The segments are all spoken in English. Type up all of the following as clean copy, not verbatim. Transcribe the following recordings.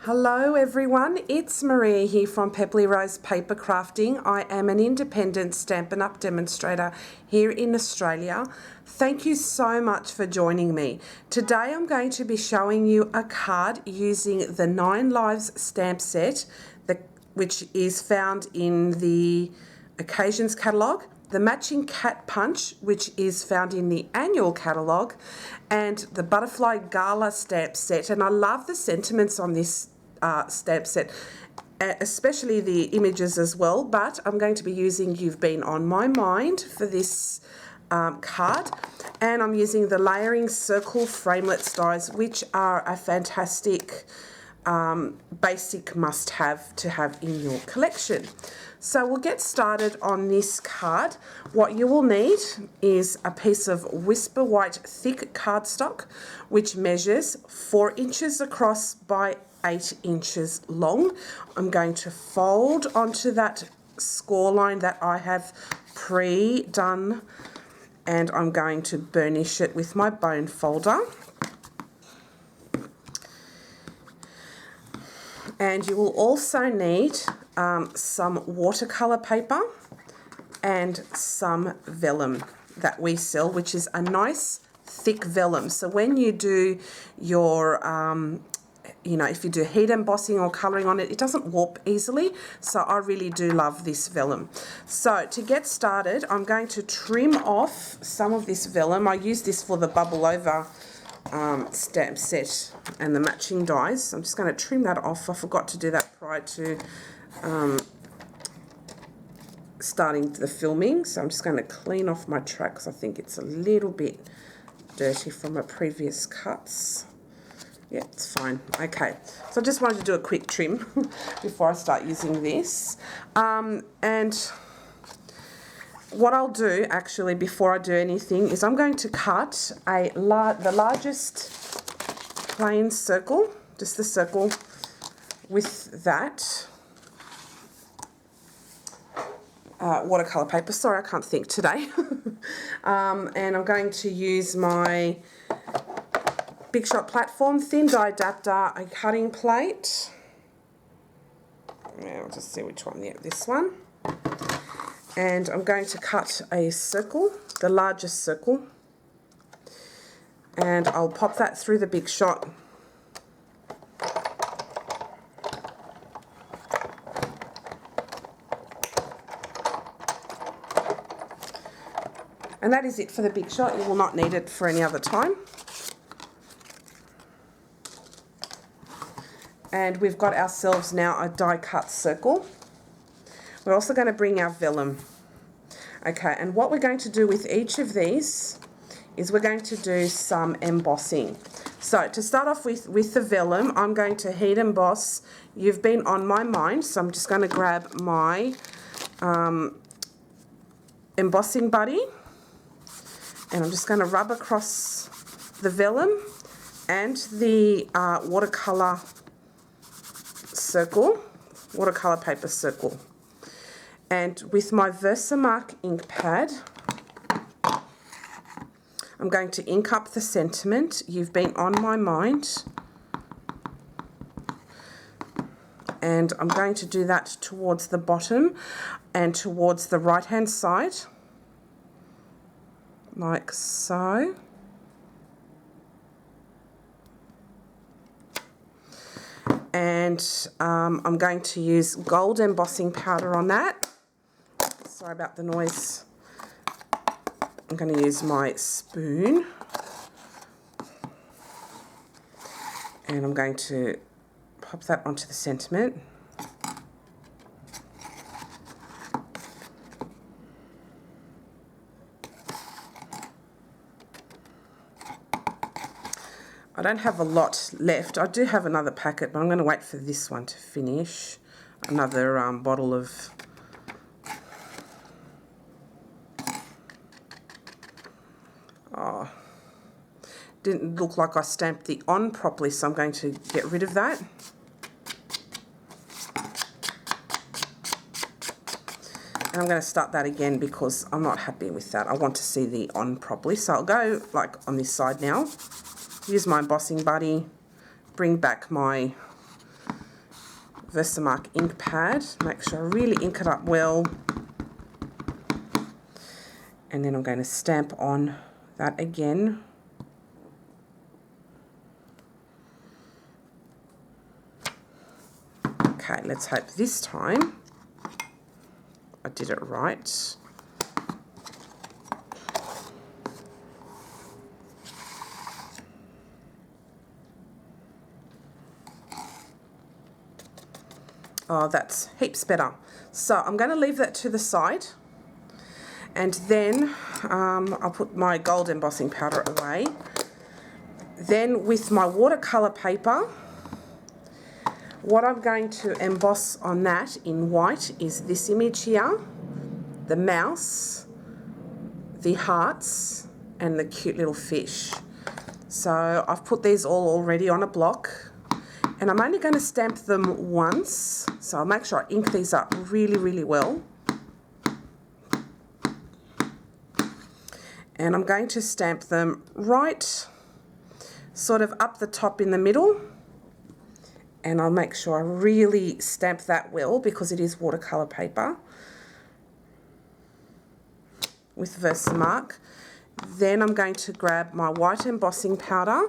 Hello everyone, it's Maria here from Pebbly Rose Paper Crafting. I am an independent Stampin' Up demonstrator here in Australia. Thank you so much for joining me. Today I'm going to be showing you a card using the 9 Lives stamp set, which is found in the Occasions catalogue, the matching cat punch, which is found in the annual catalogue, and the Butterfly Gala stamp set. And I love the sentiments on this stamp set, especially the images as well, but I'm going to be using You've Been On My Mind for this card, and I'm using the layering circle Framelits dies, which are a fantastic basic must-have to have in your collection. So we'll get started on this card. What you will need is a piece of Whisper White thick cardstock, which measures 4 inches across by 8 inches long. I'm going to fold onto that score line that I have pre-done, and I'm going to burnish it with my bone folder. And you will also need some watercolour paper and some vellum that we sell, which is a nice thick vellum. So when you do your, if you do heat embossing or colouring on it, it doesn't warp easily. So I really do love this vellum. So to get started, I'm going to trim off some of this vellum. I use this for the bubble over stamp set and the matching dies. I'm just going to trim that off. I forgot to do that prior to starting the filming, so I'm just going to clean off my track because I think it's a little bit dirty from my previous cuts. Yeah, it's fine. Okay, so I just wanted to do a quick trim before I start using this. And what I'll do actually before I do anything is I'm going to cut the largest plain circle, just the circle with that watercolour paper. Sorry, I can't think today. And I'm going to use my Big Shot platform, thin die adapter, a cutting plate. I'll just see which one. Yeah, this one. And I'm going to cut a circle, the largest circle, and I'll pop that through the Big Shot. And that is it for the Big Shot. You will not need it for any other time. And we've got ourselves now a die cut circle. We're also going to bring our vellum. Okay, and what we're going to do with each of these is we're going to do some embossing. So to start off with the vellum, I'm going to heat emboss You've Been On My Mind. So I'm just going to grab my embossing buddy, and I'm just going to rub across the vellum and the watercolour paper circle. And with my Versamark ink pad, I'm going to ink up the sentiment, You've Been On My Mind. And I'm going to do that towards the bottom and towards the right-hand side, like so. And I'm going to use gold embossing powder on that. Sorry about the noise. I'm going to use my spoon, and I'm going to pop that onto the sentiment. I don't have a lot left. I do have another packet, but I'm going to wait for this one to finish. Another bottle of didn't look like I stamped the on properly, so I'm going to get rid of that. And I'm going to start that again because I'm not happy with that. I want to see the on properly. So I'll go like on this side now. Use my embossing buddy, bring back my Versamark ink pad. Make sure I really ink it up well. And then I'm going to stamp on that again. Okay, let's hope this time I did it right. Oh, that's heaps better. So I'm going to leave that to the side. And then I'll put my gold embossing powder away. Then with my watercolour paper, what I'm going to emboss on that in white is this image here, the mouse, the hearts, and the cute little fish. So I've put these all already on a block, and I'm only going to stamp them once. So I'll make sure I ink these up really, really well. And I'm going to stamp them right sort of up the top in the middle. And I'll make sure I really stamp that well because it is watercolour paper with Versamark. Then I'm going to grab my white embossing powder.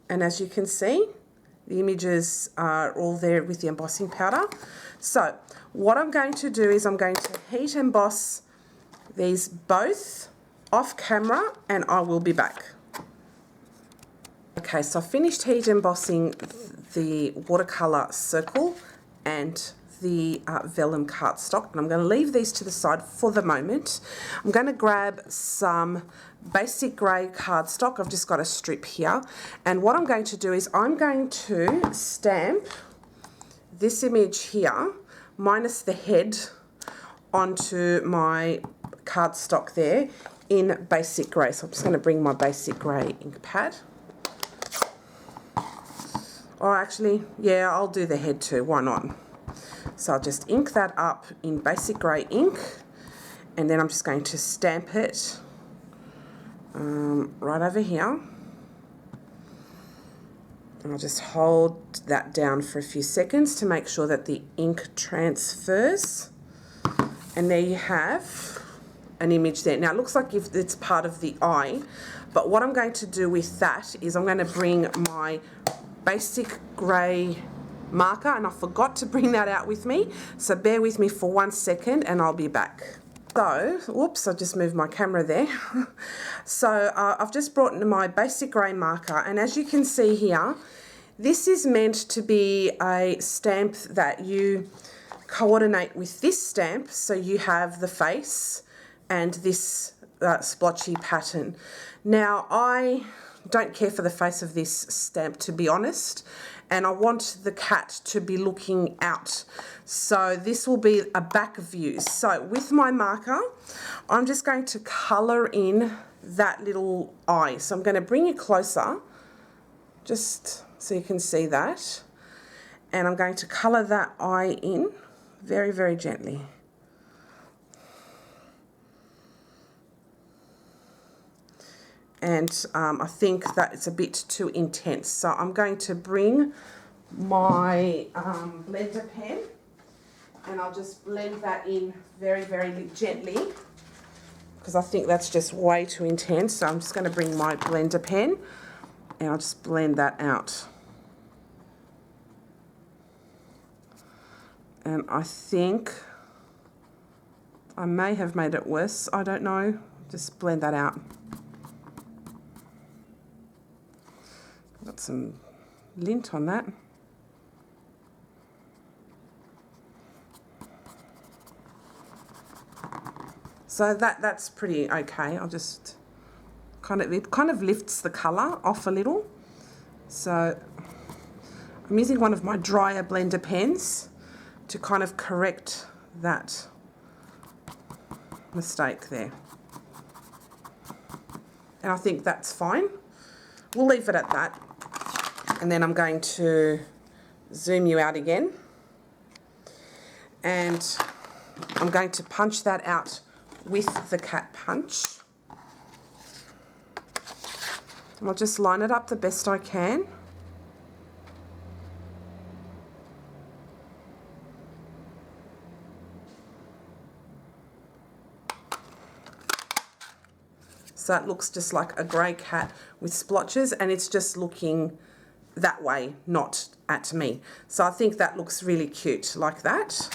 And as you can see, the images are all there with the embossing powder. So what I'm going to do is I'm going to heat emboss these both off camera, and I will be back. Okay, so I finished heat embossing the watercolour circle and the vellum cardstock, and I'm going to leave these to the side for the moment. I'm going to grab some basic grey cardstock. I've just got a strip here, and what I'm going to do is I'm going to stamp this image here minus the head onto my cardstock there in basic grey. So I'm just going to bring my basic grey ink pad. Or actually, yeah, I'll do the head too, why not? So I'll just ink that up in basic grey ink, and then I'm just going to stamp it right over here. And I'll just hold that down for a few seconds to make sure that the ink transfers. And there you have an image there. Now it looks like if it's part of the eye, but what I'm going to do with that is I'm going to bring my basic grey marker, and I forgot to bring that out with me, so bear with me for 1 second and I'll be back. So, whoops, I just moved my camera there. So I've just brought my basic grey marker, and as you can see here, this is meant to be a stamp that you coordinate with this stamp, so you have the face and this splotchy pattern. Now I don't care for the face of this stamp, to be honest, and I want the cat to be looking out. So this will be a back view. So with my marker, I'm just going to colour in that little eye. So I'm going to bring it closer, just so you can see that. And I'm going to colour that eye in very, very gently. And I think that it's a bit too intense. So I'm going to bring my blender pen, and I'll just blend that in very, very gently, because I think that's just way too intense. So I'm just going to bring my blender pen and I'll just blend that out. And I think I may have made it worse. I don't know. Just blend that out. Got some lint on that. So that's pretty okay. I'll just it kind of lifts the colour off a little. So I'm using one of my drier blender pens to kind of correct that mistake there. And I think that's fine. We'll leave it at that. And then I'm going to zoom you out again. And I'm going to punch that out with the cat punch. And I'll just line it up the best I can. So it looks just like a grey cat with splotches, and it's just looking that way, not at me. So I think that looks really cute like that.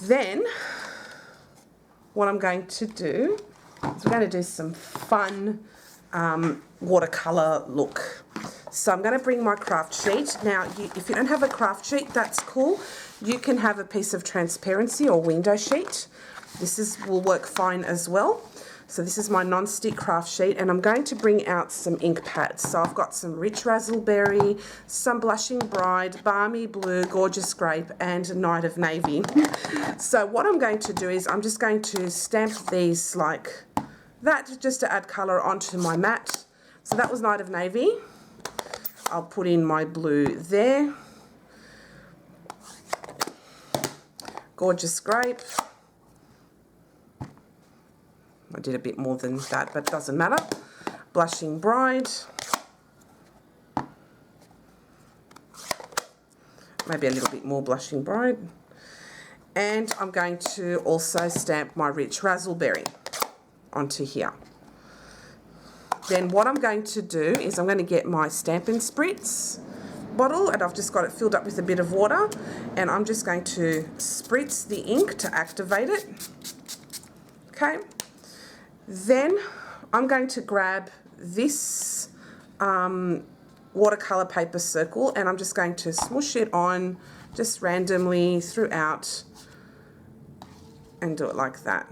Then what I'm going to do is we're going to do some fun watercolour look. So I'm going to bring my craft sheet. Now, if you don't have a craft sheet, that's cool. You can have a piece of transparency or window sheet. Will work fine as well. So this is my non-stick craft sheet, and I'm going to bring out some ink pads. So I've got some Rich Razzleberry, some Blushing Bride, Balmy Blue, Gorgeous Grape, and Night of Navy. So what I'm going to do is I'm just going to stamp these like that, just to add colour onto my mat. So that was Night of Navy. I'll put in my blue there. Gorgeous Grape. I did a bit more than that, but it doesn't matter. Blushing Bride. Maybe a little bit more Blushing Bride. And I'm going to also stamp my Rich Razzleberry onto here. Then what I'm going to do is I'm going to get my Stampin' Spritz bottle, and I've just got it filled up with a bit of water, and I'm just going to spritz the ink to activate it. Okay. Then I'm going to grab this watercolour paper circle, and I'm just going to smoosh it on just randomly throughout and do it like that.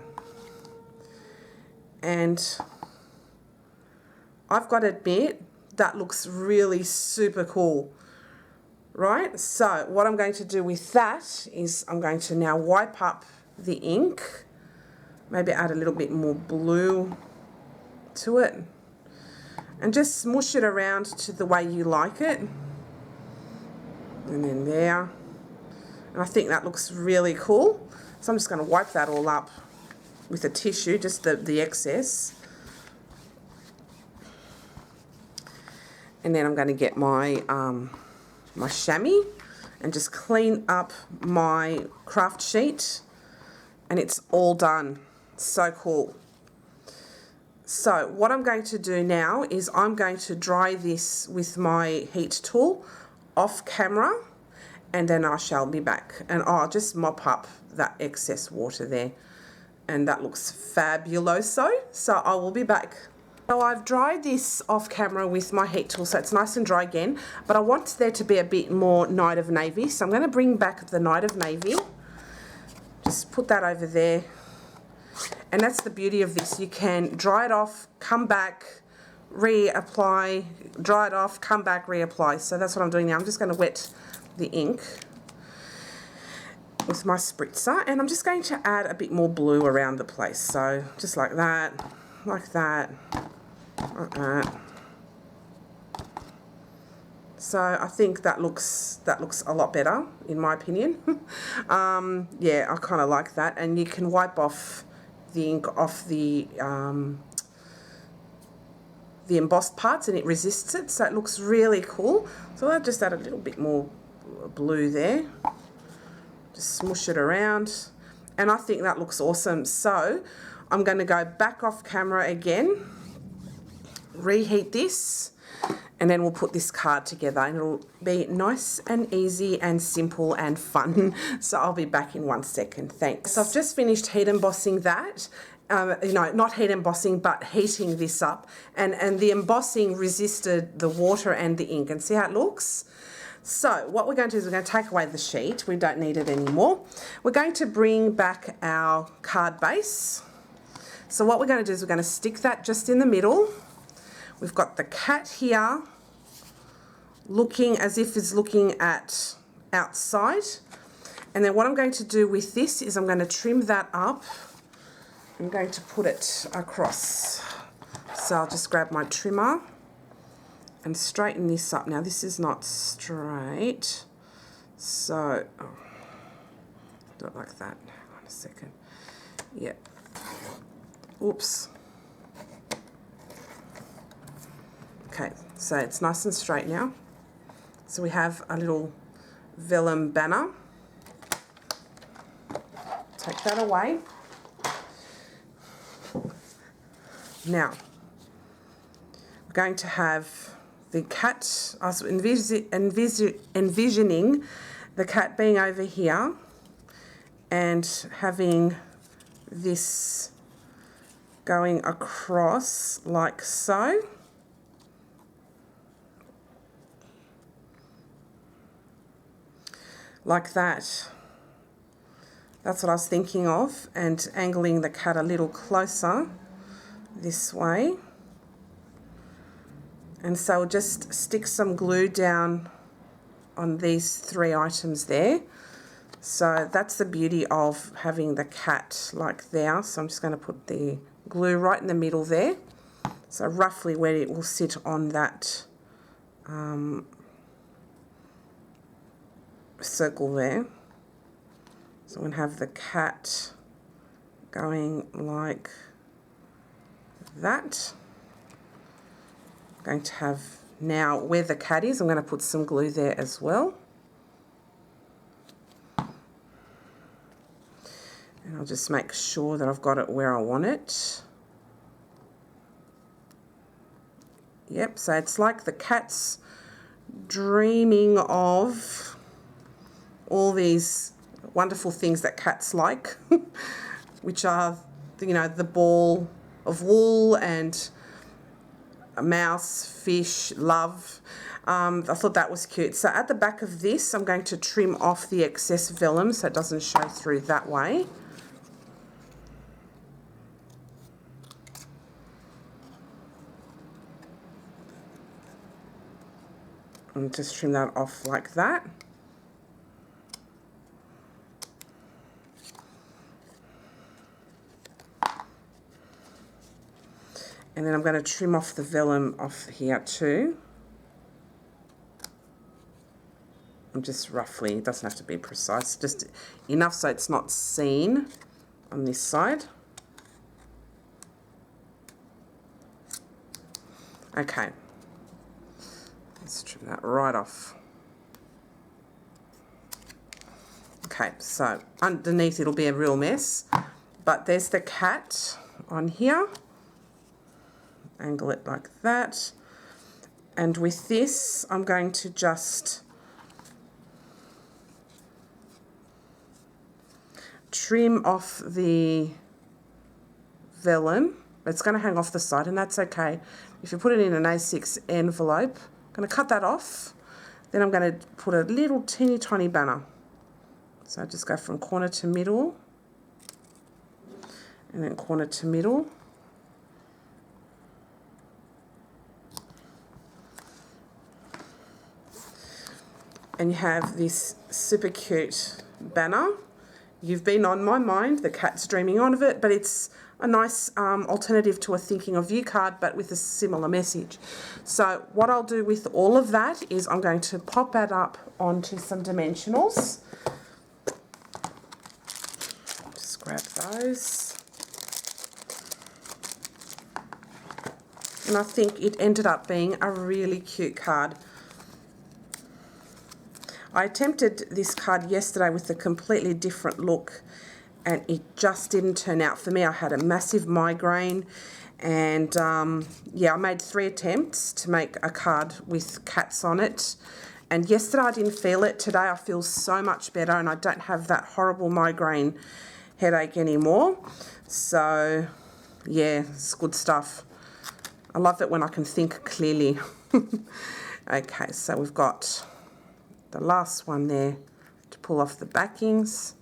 And I've got to admit, that looks really super cool, right? So what I'm going to do with that is I'm going to now wipe up the ink. Maybe add a little bit more blue to it. And just smush it around to the way you like it. And then there. And I think that looks really cool. So I'm just going to wipe that all up with a tissue, just the excess. And then I'm going to get my, my chamois and just clean up my craft sheet. And it's all done. So cool. So what I'm going to do now is I'm going to dry this with my heat tool off camera, and then I shall be back, and I'll just mop up that excess water there, and that looks fabuloso. So I will be back. So I've dried this off camera with my heat tool, so it's nice and dry again, but I want there to be a bit more Night of Navy, so I'm going to bring back the Night of Navy. Just put that over there. And that's the beauty of this. You can dry it off, come back, reapply, dry it off, come back, reapply. So that's what I'm doing now. I'm just going to wet the ink with my spritzer, and I'm just going to add a bit more blue around the place. So just like that, like that, like that. So I think that looks a lot better, in my opinion. Yeah, I kind of like that. And you can wipe off the ink off the embossed parts, and it resists it, so it looks really cool. So I'll just add a little bit more blue there. Just smoosh it around, and I think that looks awesome. So I'm going to go back off camera again, reheat this, and then we'll put this card together, and it'll be nice and easy and simple and fun. So I'll be back in 1 second. Thanks. So I've just finished heat embossing that. Not heat embossing, but heating this up. And the embossing resisted the water and the ink. And see how it looks? So what we're going to do is we're going to take away the sheet. We don't need it anymore. We're going to bring back our card base. So what we're going to do is we're going to stick that just in the middle. We've got the cat here looking as if it's looking at outside. And then what I'm going to do with this is I'm going to trim that up. I'm going to put it across. So I'll just grab my trimmer and straighten this up. Now this is not straight. So Do it like that. Hang on a second. Yeah. Oops. Okay, so it's nice and straight now. So we have a little vellum banner. Take that away. Now, we're going to have the cat. I was envisioning the cat being over here and having this going across like so. Like that. That's what I was thinking of, and angling the cat a little closer this way. And so we'll just stick some glue down on these 3 items there. So that's the beauty of having the cat like there. So I'm just going to put the glue right in the middle there. So roughly where it will sit on that circle there. So we're going to have the cat going like that. I'm going to have now where the cat is, I'm going to put some glue there as well. And I'll just make sure that I've got it where I want it. Yep, so it's like the cat's dreaming of all these wonderful things that cats like, which are, you know, the ball of wool and a mouse, fish, love. I thought that was cute. So at the back of this, I'm going to trim off the excess vellum so it doesn't show through that way. And just trim that off like that. And then I'm going to trim off the vellum off here too. I'm just roughly, it doesn't have to be precise, just enough so it's not seen on this side. Okay, let's trim that right off. Okay, so underneath it'll be a real mess, but there's the cat on here. Angle it like that. And with this, I'm going to just trim off the vellum. It's going to hang off the side, and that's okay. If you put it in an A6 envelope, I'm going to cut that off. Then I'm going to put a little teeny tiny banner. So I just go from corner to middle, and then corner to middle. And you have this super cute banner. You've been on my mind, the cat's dreaming on of it, but it's a nice alternative to a thinking of you card, but with a similar message. So what I'll do with all of that is I'm going to pop that up onto some dimensionals. Just grab those. And I think it ended up being a really cute card. I attempted this card yesterday with a completely different look and it just didn't turn out for me. I had a massive migraine and yeah, I made 3 attempts to make a card with cats on it. And yesterday I didn't feel it. Today I feel so much better and I don't have that horrible migraine headache anymore. So yeah, it's good stuff. I love it when I can think clearly. Okay, so we've got the last one there to pull off the backings.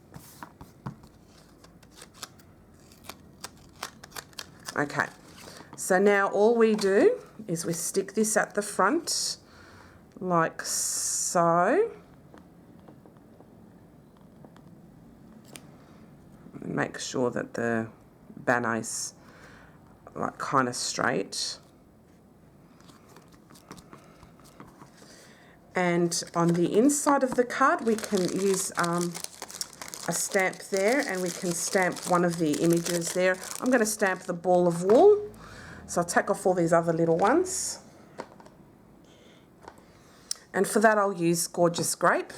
Okay, so now all we do is we stick this at the front like so. And make sure that the banner is like kind of straight. And on the inside of the card, we can use a stamp there, and we can stamp one of the images there. I'm going to stamp the ball of wool. So I'll take off all these other little ones. And for that I'll use Gorgeous Grape.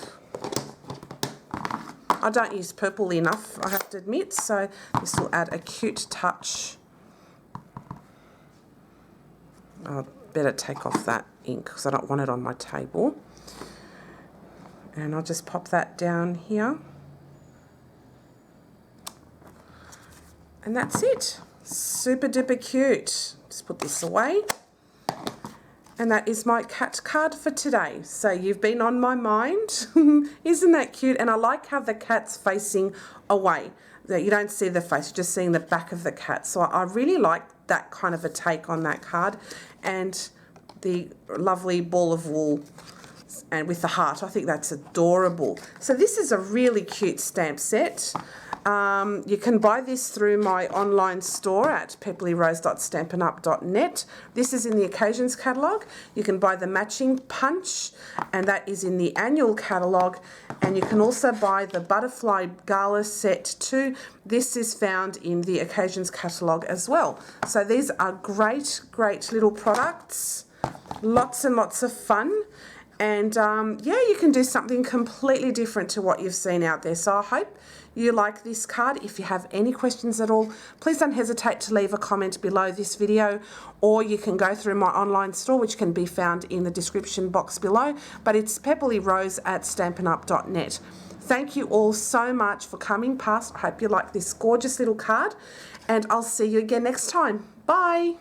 I don't use purple enough, I have to admit, so this will add a cute touch. I'll better take off that ink because I don't want it on my table. And I'll just pop that down here. And that's it. Super duper cute. Just put this away. And that is my cat card for today. So you've been on my mind. Isn't that cute? And I like how the cat's facing away. That you don't see the face, you're just seeing the back of the cat. So I really like that kind of a take on that card. And the lovely ball of wool and with the heart. I think that's adorable. So this is a really cute stamp set. You can buy this through my online store at peplyrose.stampinup.net. This is in the Occasions catalogue. You can buy the matching punch, and that is in the annual catalogue. And you can also buy the Butterfly Gala set too. This is found in the Occasions catalogue as well. So these are great, great little products. Lots and lots of fun. And yeah, you can do something completely different to what you've seen out there. So I hope you like this card. If you have any questions at all, please don't hesitate to leave a comment below this video, or you can go through my online store, which can be found in the description box below. But it's peplyrose@stampinup.net. Thank you all so much for coming past. I hope you like this gorgeous little card, and I'll see you again next time. Bye.